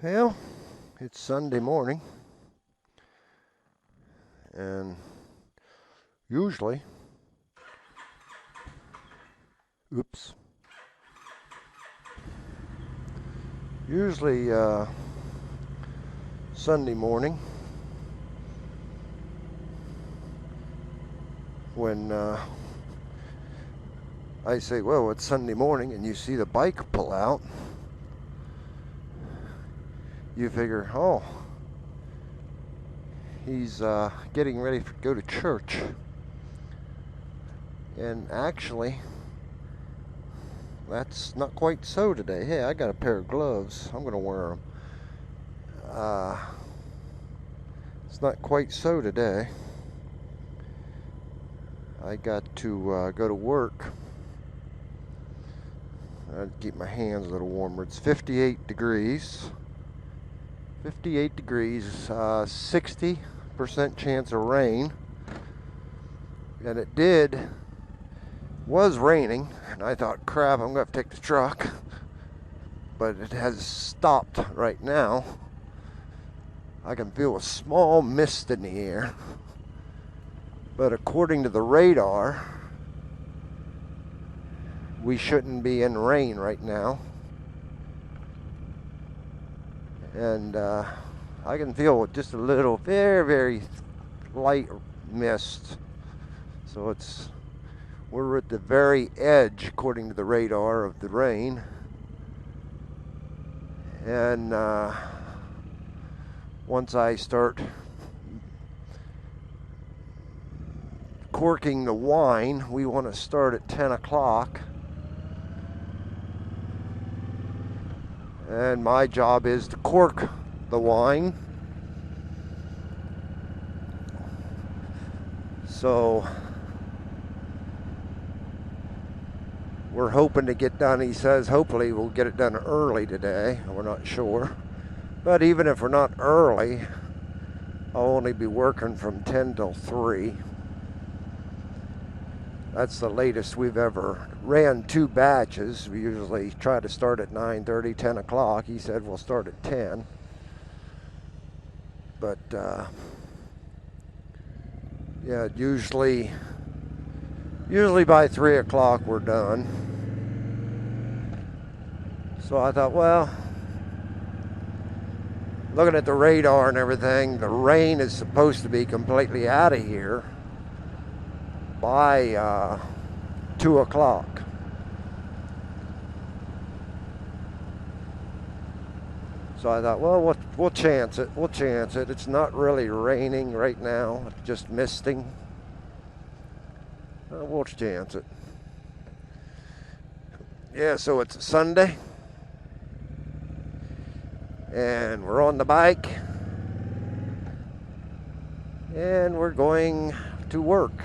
Well, it's Sunday morning, and usually, oops, usually Sunday morning when I say, well, it's Sunday morning, and you see the bike pull out, you figure, oh, he's getting ready to go to church. And actually, that's not quite so today. Hey, I got a pair of gloves. I'm going to wear them. It's not quite so today. I got to go to work. I'd keep my hands a little warmer. It's 58 degrees. 58 degrees, 60% chance of rain. And it was raining. And I thought, crap, I'm going to have to take the truck. But it has stopped right now. I can feel a small mist in the air. But according to the radar, we shouldn't be in rain right now. And I can feel just a little, very, very light mist. So we're at the very edge, according to the radar, of the rain. And once I start corking the wine, we want to start at 10 o'clock. And my job is to cork the wine. So we're hoping to get done. He says hopefully we'll get it done early today. We're not sure. But even if we're not early, I'll only be working from 10 till 3. That's the latest we've ever ran 2 batches. We usually try to start at 9:30, 10 o'clock. He said we'll start at 10. But yeah, usually by 3 o'clock we're done. So I thought, well, looking at the radar and everything, the rain is supposed to be completely out of here by 2 o'clock. So I thought, well, we'll chance it. We'll chance it. It's not really raining right now. It's just misting. We'll chance it. Yeah, so it's a Sunday. And we're on the bike. And we're going to work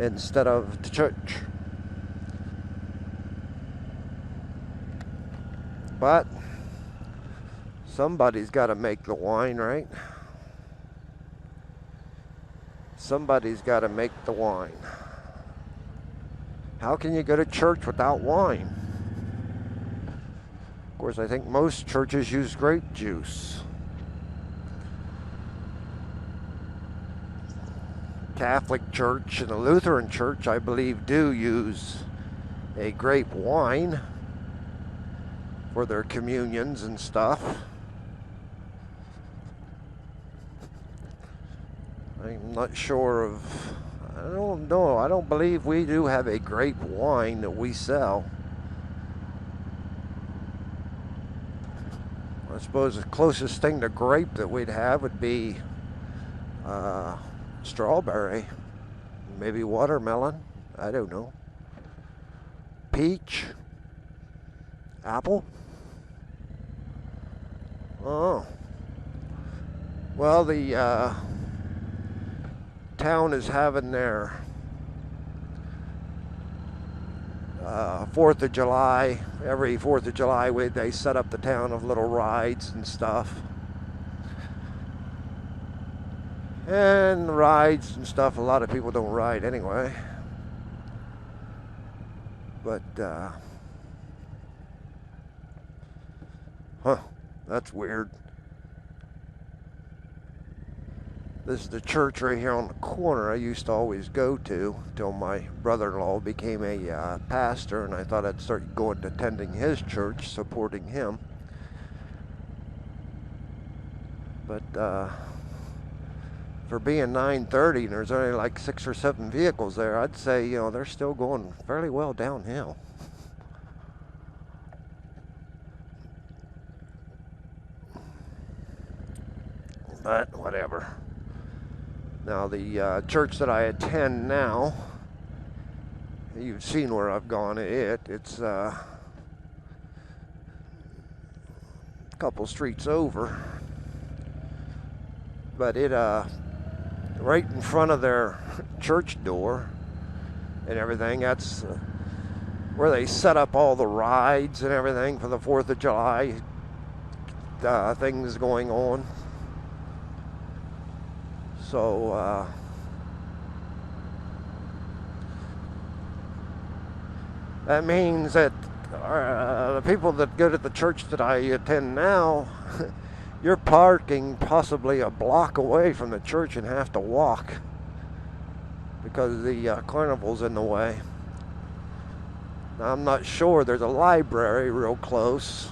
instead of to church. But somebody's got to make the wine, right? Somebody's got to make the wine. How can you go to church without wine? Of course, I think most churches use grape juice. Catholic Church and the Lutheran Church, I believe, do use a grape wine for their communions and stuff. I'm not sure of, I don't know, I don't believe we do have a grape wine that we sell. I suppose the closest thing to grape that we'd have would be strawberry, maybe watermelon, I don't know. Peach, apple. Oh, well, the town is having their 4th of July. Every 4th of July, they set up the town of little rides and stuff. And rides and stuff, a lot of people don't ride anyway. But, That's weird. This is the church right here on the corner I used to always go to till my brother-in-law became a pastor, and I thought I'd start going to attending his church, supporting him. But for being 9:30 and there's only like 6 or 7 vehicles there, I'd say, you know, they're still going fairly well downhill. But whatever. Now the church that I attend now, you've seen where I've gone to it. It's a couple streets over. But it right in front of their church door and everything, that's where they set up all the rides and everything for the 4th of July things going on. So that means that the people that go to the church that I attend now, you're parking possibly a block away from the church and have to walk because the carnival's in the way. Now, I'm not sure. There's a library real close.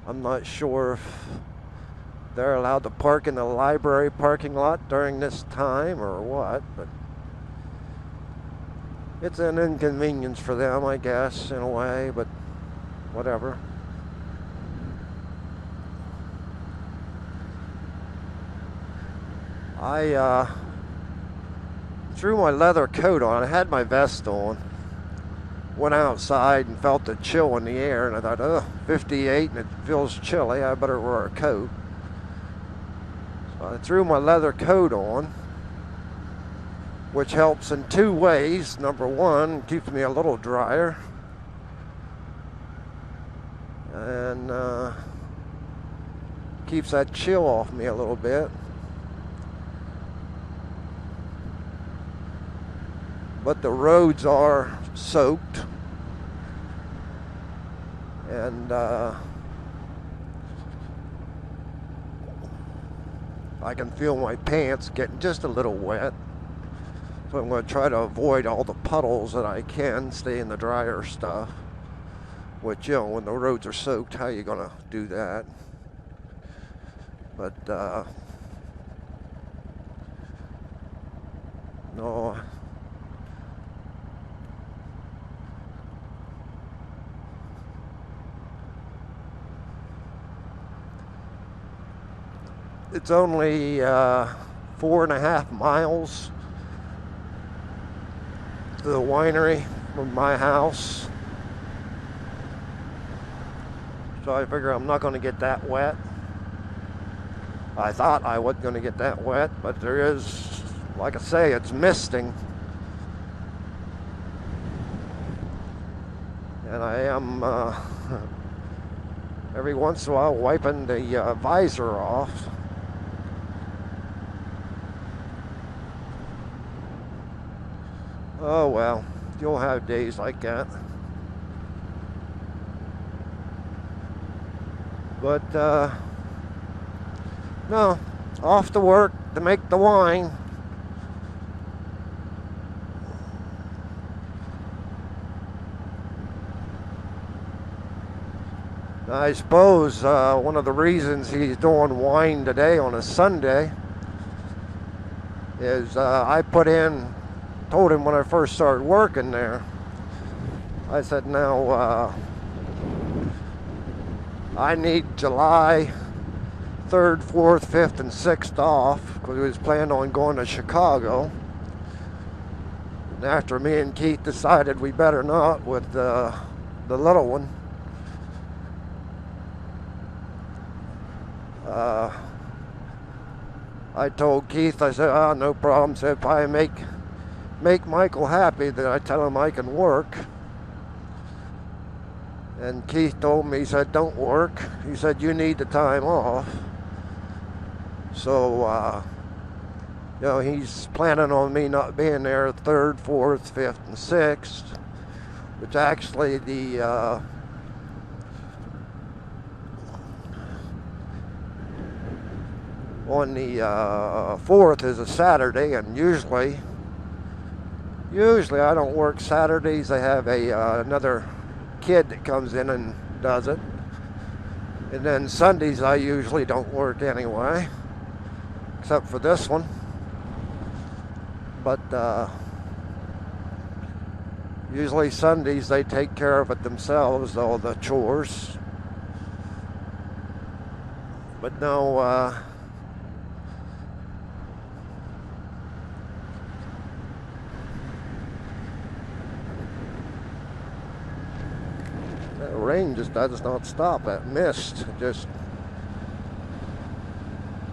I'm not sure if they're allowed to park in the library parking lot during this time or what, but it's an inconvenience for them, I guess, in a way, but whatever. I threw my leather coat on. I had my vest on. Went outside and felt the chill in the air, and I thought, oh, 58 and it feels chilly. I better wear a coat. So I threw my leather coat on, which helps in 2 ways. Number one, keeps me a little drier. And keeps that chill off me a little bit. But the roads are soaked, and I can feel my pants getting just a little wet, so I'm going to try to avoid all the puddles that I can, stay in the drier stuff, which, you know, when the roads are soaked, how are you going to do that? But no, it's only 4.5 miles to the winery from my house, so I figure I'm not going to get that wet. I thought I wasn't going to get that wet, but there is, like I say, it's misting, and I am every once in a while wiping the visor off. Oh well, you'll have days like that. But no, off to work to make the wine. I suppose one of the reasons he's doing wine today on a Sunday is I told him when I first started working there, I said, now I need July 3rd, 4th, 5th, and 6th off, because we was planning on going to Chicago. And after me and Keith decided we better not with the little one, I told Keith, I said, oh, no problem. I said, if I make Michael happy, that I tell him I can work. And Keith told me, he said, don't work. He said, you need the time off. So, you know, he's planning on me not being there 3rd, 4th, 5th, and 6th, which actually on the 4th is a Saturday, and usually I don't work Saturdays. I have another kid that comes in and does it. And then Sundays I usually don't work anyway, except for this one. But usually Sundays they take care of it themselves, all the chores. But no, the rain just does not stop. That mist just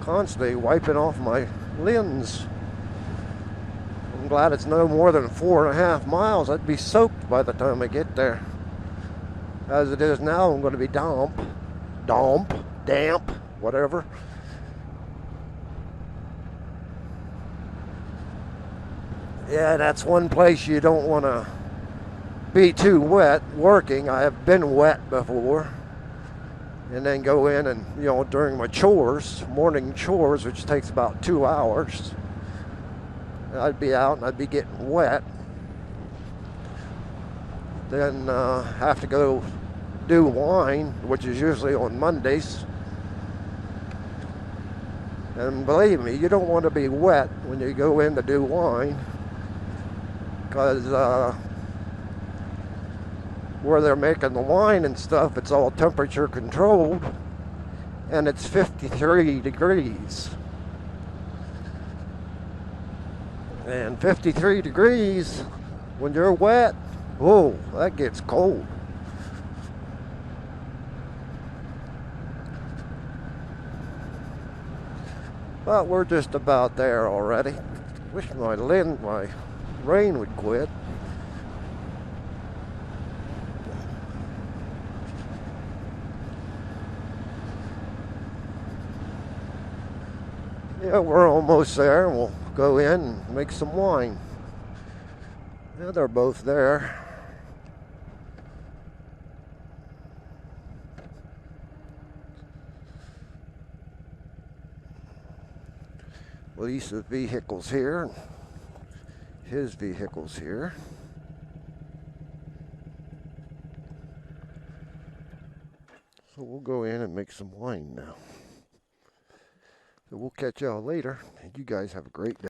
constantly wiping off my lens. I'm glad it's no more than 4.5 miles. I'd be soaked by the time I get there. As it is now, I'm going to be damp, whatever. Yeah, that's one place you don't want to be too wet working. I have been wet before. And then go in and, during my chores, morning chores, which takes about 2 hours, I'd be out and I'd be getting wet. Then have to go do wine, which is usually on Mondays. And believe me, you don't want to be wet when you go in to do wine, because where they're making the wine and stuff, it's all temperature controlled, and it's 53 degrees. And 53 degrees, when you're wet, oh, that gets cold. But we're just about there already. Wish my rain would quit. Yeah, we're almost there, and we'll go in and make some wine. Yeah, they're both there. Lisa's vehicle's here. His vehicle's here. So we'll go in and make some wine now. So we'll catch y'all later. You guys have a great day.